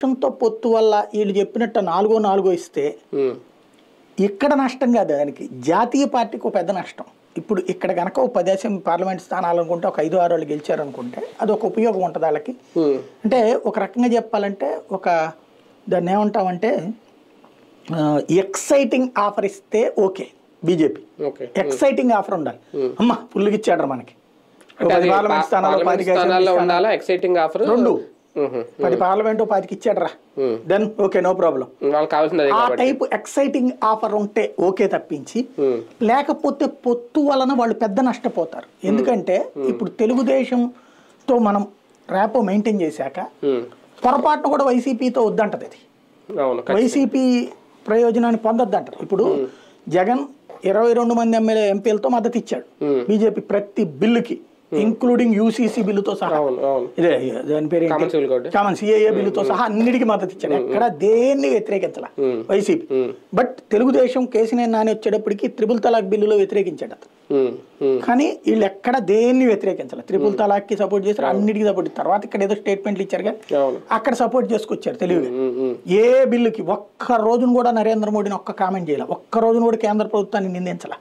తో పొత్తు వల్ల వీళ్ళు చెప్పినట్టు నాలుగో ఇస్తే ఇక్కడ నష్టం కాదు, దానికి జాతీయ పార్టీకి ఒక పెద్ద నష్టం. ఇప్పుడు ఇక్కడ కనుక ఒక 10 అసెంబ్లీ పార్లమెంట్ స్థానాలు అనుకుంటే ఒక 5-6 వాళ్ళు గెలిచారనుకుంటే అది ఒక ఉపయోగం ఉంటుంది వాళ్ళకి. అంటే ఒక రకంగా చెప్పాలంటే దాన్ని ఏమంటామంటే ఎక్సైటింగ్ ఆఫర్ ఇస్తే ఓకే, బీజేపీ ఎక్సైటింగ్ ఆఫర్ ఉండాలి. అమ్మా ఫుల్గా ఇచ్చాడు మనకి 10 పార్లమెంట్ స్థానాలు, ఎక్సైటింగ్ ఆఫర్ 10 పార్లమెంట్ 10కి ఇచ్చాడరా, దెన్ ఓకే నో ప్రాబ్లం. ఆ టైప్ ఎక్సైటింగ్ ఆఫర్ ఉంటే ఓకే తప్పించి, లేకపోతే పొత్తు వలన వాళ్ళు పెద్ద నష్టపోతారు. ఎందుకంటే ఇప్పుడు తెలుగుదేశంతో మనం ర్యాపో మెయింటైన్ చేశాక పొరపాటును కూడా వైసీపీతో వద్దంటది. అది వైసీపీ ప్రయోజనాన్ని పొందొద్దంటారు. ఇప్పుడు జగన్ 22 మంది ఎంపీలతో మద్దతు ఇచ్చాడు బీజేపీ ప్రతి బిల్లుకి, ఇంక్లూడింగ్ యూసీసీ బిల్లుతో సహా, ఇదే దాని పేరు కామన్ సిఏఏ బిల్లుతో సహా అన్నిటికీ మద్దతు ఇచ్చాడు. ఎక్కడ దేన్ని వ్యతిరేకించాల వైసీపీ. బట్ తెలుగుదేశం కేసీఆర్ నాని వచ్చేటప్పటికి 3 తలాక్ బిల్లులో వ్యతిరేకించాడు అతను. కానీ వీళ్ళు ఎక్కడ దేన్ని వ్యతిరేకించాలి, 3 తలాక్ కి సపోర్ట్ చేస్తారు, అన్నిటికీ సపోర్ట్. తర్వాత ఇక్కడ ఏదో స్టేట్మెంట్లు ఇచ్చారు కానీ అక్కడ సపోర్ట్ చేసుకొచ్చారు తెలివిగా. ఏ బిల్లుకి ఒక్క రోజును కూడా నరేంద్ర మోడీని ఒక్క కామెంట్ చేయాలి, ఒక్క రోజును కూడా కేంద్ర ప్రభుత్వాన్ని నిందించాల.